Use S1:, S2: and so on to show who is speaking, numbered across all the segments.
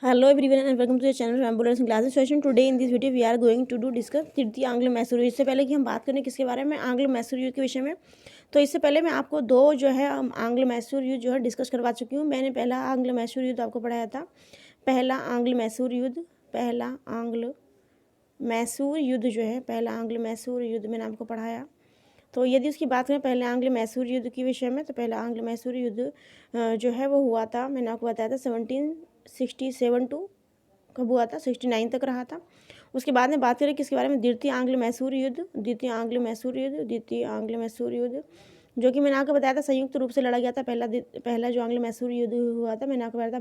S1: Hello everyone and welcome to the channel Ambulance Classes Session. Today in this video we are going to discuss तृतीय आंग्ल मैसूर युद्ध। इससे पहले कि हम बात करें किसके बारे में, आंग्ल मैसूर युद्ध के विषय में, तो इससे पहले मैं आपको दो जो है आंग्ल मैसूर युद्ध जो है डिस्कस करवा चुकी हूँ। मैंने पहला आंग्ल मैसूर युद्ध आपको पढ़ाया था। पहला आंग्ल मैसूर युद्ध पहला आंग्ल मैसूर युद्ध मैंने आपको पढ़ाया। तो यदि उसकी बात करें पहले आंग्ल मैसूर युद्ध के विषय में, तो पहला आंग्ल मैसूर युद्ध जो है वो हुआ था, मैंने आपको बताया था 1767 टू कब हुआ था, 69 तक रहा था। उसके बाद में बात करें किसके बारे में, द्वितीय आंग्ल मैसूर युद्ध जो कि मैंने आपको बताया था संयुक्त रूप से लड़ा गया था। पहला जो आंग्ल मैसूर युद्ध हुआ था, मैंने आपको बताया था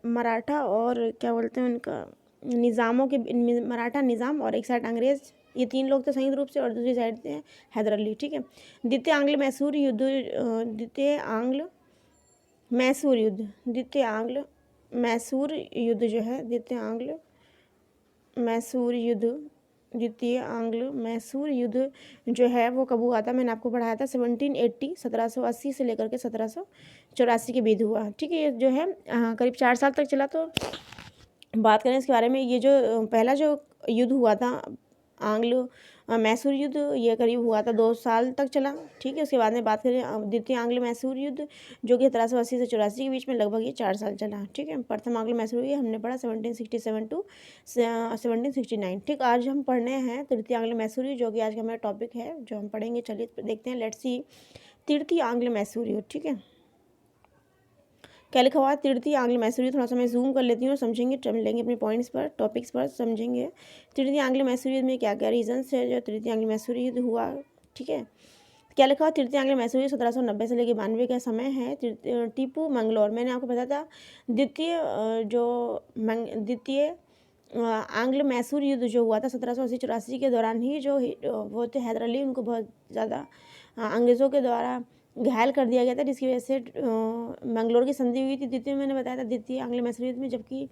S1: मराठा और क्या बोलते हैं उनका निज़ामों के, मराठा निज़ाम और एक साइड अंग्रेज़, ये तीन लोग थे संयुक्त रूप से, और दूसरी साइड थे हैदर अली। ठीक है। द्वितीय आंग्ल मैसूर युद्ध जो है वो कब हुआ था, मैंने आपको पढ़ाया था 1780 से लेकर के 1784 के बीच हुआ। ठीक है। ये जो है करीब 4 साल तक चला। तो बात करें इसके बारे में, ये जो पहला जो युद्ध हुआ था आंग्ल मैसूर युद्ध, ये करीब हुआ था 2 साल तक चला। ठीक है। उसके बाद में बात करें द्वितीय आंग्ल मैसूर युद्ध जो कि 1780 से 84 के बीच में लगभग ये 4 साल चला। ठीक है। प्रथम आंग्ल मैसूर युद्ध हमने पढ़ा 1767 टू 1769। ठीक। आज हम पढ़ने हैं तृतीय आंग्ल मैसूर युद्ध, जो कि आज का मेरा टॉपिक है जो हम पढ़ेंगे। चलिए देखते हैं, लेट्स सी तृतीय आंग्ल मैसूर युद्ध। ठीक है। क्या लिखा हुआ है, तृतीय आंग्ल मैसूर युद्ध। थोड़ा सा मैं जूम कर लेती हूँ और समझेंगे, चलेंगे अपने पॉइंट्स पर, टॉपिक्स पर समझेंगे। तृतीय आंग्ल मैसूर युद्ध में क्या क्या रीजंस है जो तृतीय आंग्ल मैसूर युद्ध हुआ। ठीक है। क्या लिखा हुआ, तृतीय आंग्ल मैसूर युद्ध 1790 से लेकर 92 का समय है। टीपू मंगलोर, मैंने आपको बताया था द्वितीय आंग्ल मैसूर युद्ध जो हुआ था 1780-84 के दौरान ही, जो वो थे हैदर अली, उनको बहुत ज़्यादा अंग्रेज़ों के द्वारा घायल कर दिया गया था, जिसकी वजह से मंगलोर की संधि हुई थी। द्वितीय मैंने बताया था द्वितीय आंग्ल मैसूर युद्ध में, जबकि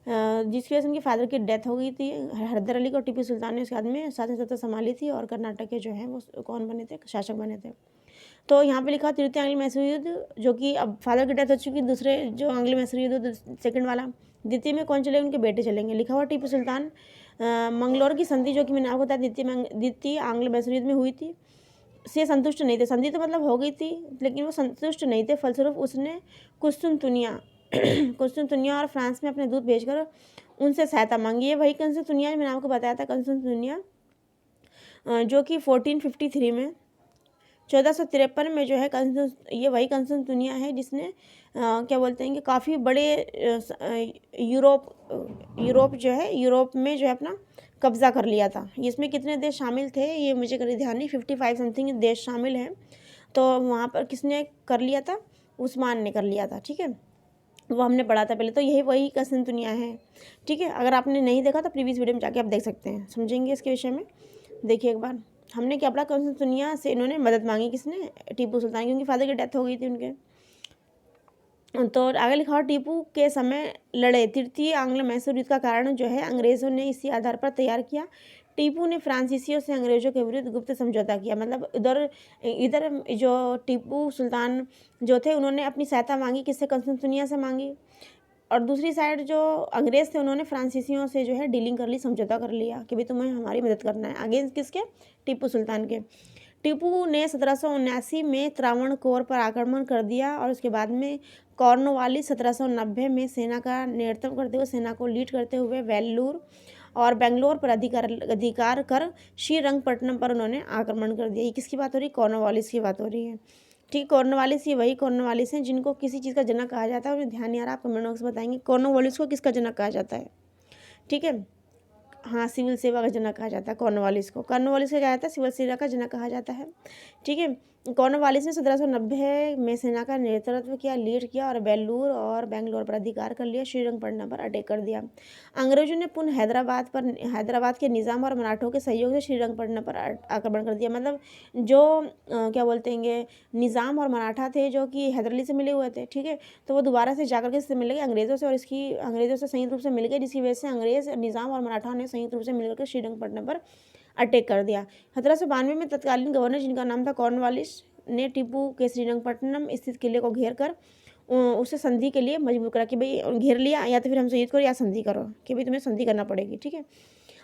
S1: जिसकी वजह से उनके फादर की डेथ हो गई थी। हैदर अली को टीपू सुल्तान ने उसके बाद में शासन सत्ता संभाली थी, और कर्नाटक के जो है वो कौन बने थे, शासक बने थे। तो यहाँ पे लिखा तृतीय आंग्ल मैसूर युद्ध, जो कि अब फादर की डेथ हो चुकी, दूसरे जो आंग्ल मैसूर युद्ध सेकंड वाला, द्वितीय में कौन चलेंगे, उनके बेटे चलेंगे। लिखा हुआ टीपू सुल्तान मंगलोर की संधि, जो कि मैंने आपको बताया द्वितीय आंग्ल मैसूर युद्ध में हुई थी, से संतुष्ट नहीं थे। संधि तो मतलब हो गई थी, लेकिन वो संतुष्ट नहीं थे। फलस्वरूप उसने कुस्तुनतुनिया और फ्रांस में अपने दूत भेजकर उनसे सहायता मांगी। ये वही कुस्तुनतुनिया मैंने आपको बताया था, कुस्तुनतुनिया जो कि 1453 में 1453 में जो है ये वही कुस्तुनतुनिया है जिसने क्या बोलते हैं कि काफ़ी बड़े यूरोप में जो है अपना कब्ज़ा कर लिया था। इसमें कितने देश शामिल थे ये मुझे कभी ध्यान नहीं, 55 समथिंग देश शामिल हैं। तो वहाँ पर किसने कर लिया था, उस्मान ने कर लिया था। ठीक है। वो हमने पढ़ा था पहले। तो यही वही कुस्तुनतुनिया है। ठीक है। अगर आपने नहीं देखा तो प्रीवियस वीडियो में जाके आप देख सकते हैं, समझेंगे इसके विषय में। देखिए एक बार, हमने क्या पढ़ा, कुस्तुनतुनिया से इन्होंने मदद मांगी, किसने, टीपू सुल्तान, क्योंकि फादर की डेथ हो गई थी उनके। तो आगे लिखा हुआ, टीपू के समय लड़े तृतीय आंग्ल मैसूर युद्ध का कारण जो है अंग्रेज़ों ने इसी आधार पर तैयार किया। टीपू ने फ्रांसीसियों से अंग्रेज़ों के विरुद्ध गुप्त समझौता किया। मतलब इधर जो टीपू सुल्तान जो थे, उन्होंने अपनी सहायता मांगी, किससे, कुस्तुनतुनिया से मांगी, और दूसरी साइड जो अंग्रेज़ थे उन्होंने फ्रांसीसियों से जो है डीलिंग कर ली, समझौता कर लिया कि भाई तुम्हें हमारी मदद करना है, अगेंस्ट किसके, टीपू सुल्तान के। टीपू ने 1779 में त्रावणकोर पर आक्रमण कर दिया, और उसके बाद में कॉर्नवालिस 1790 में सेना का नेतृत्व करते हुए, सेना को लीड करते हुए वेल्लूर और बेंगलोर पर अधिकार कर श्रीरंगपट्टनम पर उन्होंने आक्रमण कर दिया। ये किसकी बात हो रही है, कॉर्नवालिस की बात हो रही है। ठीक। कॉर्नवालिस, ये वही कॉर्नवालिस हैं जिनको किसी चीज़ का जनक कहा जाता है। उन्हें ध्यान नहीं आ रहा, आप कमेंट बॉक्स में बताएंगे कॉर्नवालिस को किसका जनक कहा जाता है। ठीक है। हाँ, सिविल सेवा का जनक कहा जाता है कॉर्नवालिस को। कॉर्नवालिस का क्या जाता है, सिविल सेवा का जनक कहा जाता है। ठीक है। कॉर्नवालिस ने 1790 में सेना का नेतृत्व किया, लीड किया, और वेल्लूर और बेंगलोर पर अधिकार कर लिया, श्रीरंगपट्टनम पर अटैक कर दिया। अंग्रेजों ने पुनः हैदराबाद के निज़ाम और मराठों के सहयोग से श्रीरंगपट्टनम पर आक्रमण कर दिया। मतलब जो क्या बोलते हैं, निज़ाम और मराठा थे जो कि हैदर अली से मिले हुए थे। ठीक है। तो वो दोबारा से जाकर के मिल गए अंग्रेज़ों से, और इसकी अंग्रेज़ों से संयुक्त रूप से मिल गए, जिसकी वजह से अंग्रेज़, निज़ाम और मराठा ने संयुक्त रूप से मिलकर श्रीरंगपट्टनम पर अटैक कर दिया। 1792 में तत्कालीन गवर्नर, जिनका नाम था कॉर्नवालिस, ने टीपू के श्रीरंगपट्टनम स्थित किले को घेर कर उसे संधि के लिए मजबूर करा कि भाई घेर लिया, या तो फिर हमसे युद्ध करो या संधि करो, कि भाई तुम्हें संधि करना पड़ेगी, ठीक है।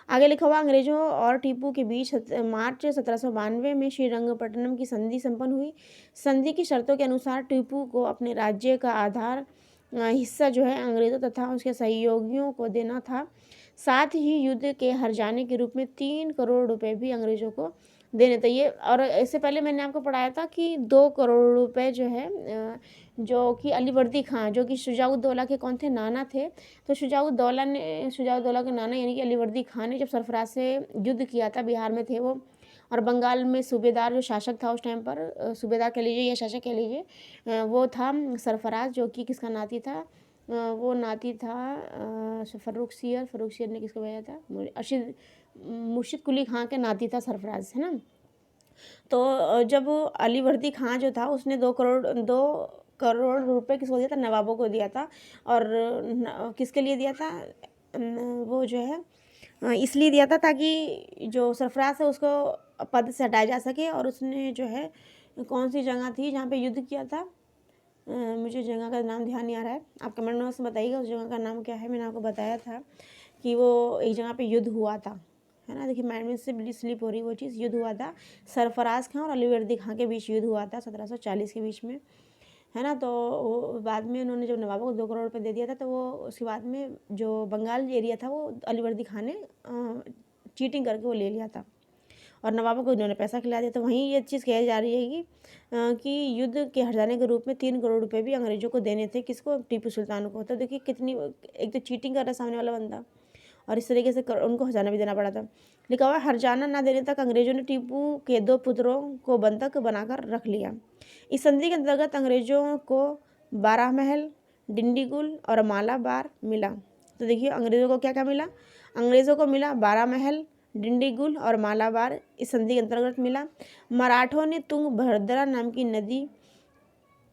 S1: आगे लिखा हुआ, अंग्रेजों और टीपू के बीच मार्च 1792 में श्रीरंगपट्टनम की संधि संपन्न हुई। संधि की शर्तों के अनुसार टीपू को अपने राज्य का आधार हिस्सा जो है अंग्रेजों तथा उसके सहयोगियों को देना था। साथ ही युद्ध के हर जाने के रूप में 3 करोड़ रुपए भी अंग्रेजों को देने चाहिए। और इससे पहले मैंने आपको पढ़ाया था कि 2 करोड़ रुपए जो है जो कि अलीवर्दी खां, जो कि शुजाउद्दौला के कौन थे, नाना थे। तो शुजाउद्दौला के नाना यानी कि अलीवर्दी खां ने जब सरफराज से युद्ध किया था, बिहार में थे वो, और बंगाल में सूबेदार जो शासक था उस टाइम पर, सूबेदार कह लीजिए या शासक कह लीजिए, वो था सरफराज, जो कि किसका नाती था, वो नाती था फर्रुखसियर ने किसको भेजा था, मुर्शिद कुली खां के नाती था सरफराज, है ना। तो जब अलीवर्दी खां जो था उसने 2 करोड़ रुपए किसको दिया था, नवाबों को दिया था। और किसके लिए दिया था, वो जो है इसलिए दिया था ताकि जो सरफराज है उसको पद से हटाया जा सके। और उसने जो है कौन सी जगह थी जहाँ पे युद्ध किया था, मुझे जगह का नाम ध्यान नहीं आ रहा है, आप कमेंट बॉक्स में बताइएगा उस जगह का नाम क्या है। मैंने आपको बताया था कि वो एक जगह पे युद्ध हुआ था, है ना। देखिए माइंड में से स्लिप हो रही वो चीज़, युद्ध हुआ था सरफराज खां और अलीवर्दी खां के बीच युद्ध हुआ था 1740 के बीच में, है ना। तो बाद में उन्होंने जब नवाबों को 2 करोड़ रुपए दे दिया था, तो वो उसके बाद में जो बंगाल एरिया था वो अलीवर्दी खां ने चीटिंग करके वो ले लिया था, और नवाबों को इन्होंने पैसा खिला दिया। तो वहीं ये चीज़ कही जा रही है कि युद्ध के हट जाने के रूप में 3 करोड़ रुपए भी अंग्रेजों को देने थे, किसको, टीपू सुल्तान को। तो देखिए कितनी, एक तो चीटिंग कर रहा है सामने वाला बंदा, और इस तरीके से उनको हर्जाना भी देना पड़ा था। लिखा हुआ, हर्जाना ना देने तक अंग्रेजों ने टीपू के 2 पुत्रों को बंधक बनाकर रख लिया। इस संधि के अंतर्गत अंग्रेजों को 12 महल, डिंडीगुल और मालाबार मिला। तो देखिए अंग्रेजों को क्या क्या मिला, अंग्रेजों को मिला 12 महल, डिंडीगुल और मालाबार इस संधि के अंतर्गत मिला। मराठों ने तुंगभद्रा नाम की नदी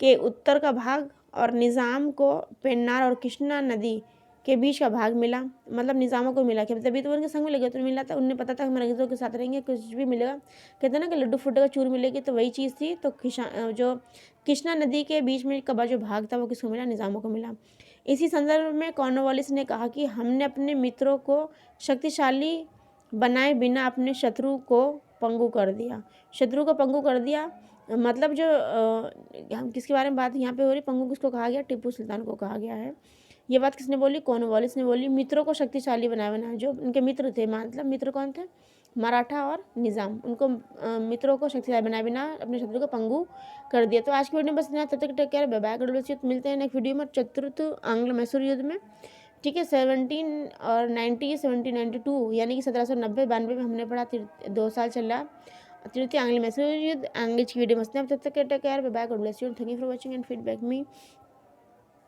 S1: के उत्तर का भाग और निज़ाम को पेन्नार और कृष्णा नदी के बीच का भाग मिला। मतलब निज़ामों को मिला, कि तभी तो उनके संग में लगे, तो मिला था, उन्हें पता था हम अंग्रेजों के साथ रहेंगे, कुछ भी मिलेगा, कहते हैं ना कि लड्डू फूटेगा चूर मिलेगी, तो वही चीज़ थी। तो जो कृष्णा नदी के बीच में का जो भाग था वो किसको मिला, निज़ामों को मिला। इसी संदर्भ में कॉर्नवालिस ने कहा कि हमने अपने मित्रों को शक्तिशाली बनाए बिना अपने शत्रु को पंगु कर दिया। शत्रु को पंगु कर दिया मतलब जो हम किसके बारे में बात यहाँ पे हो रही, पंगु किसको कहा गया, टीपू सुल्तान को कहा गया है। ये बात किसने बोली, कॉर्नवालिस ने बोली। मित्रों को शक्तिशाली बनाया, जो उनके मित्र थे, मतलब मित्र कौन थे, मराठा और निज़ाम, उनको मित्रों को शक्तिशाली बनाए बिना अपने शत्रु को पंगु कर दिया। तो आज की वीडियो में बस इतना, तब तक take care, bye bye, God bless you. मिलते हैं नेक्स्ट वीडियो में चतुर्थ आंग्ल मैसूर युद्ध में, ठीक है। 1792 यानी कि 1790-92 में हमने पढ़ा, 2 साल चल रहा तृतीय आंग्ल मैसूर युद्ध। अंग्रेज की वीडियो मस्त है, तब तक take care, bye bye, God bless you, thank you for watching and feedback me.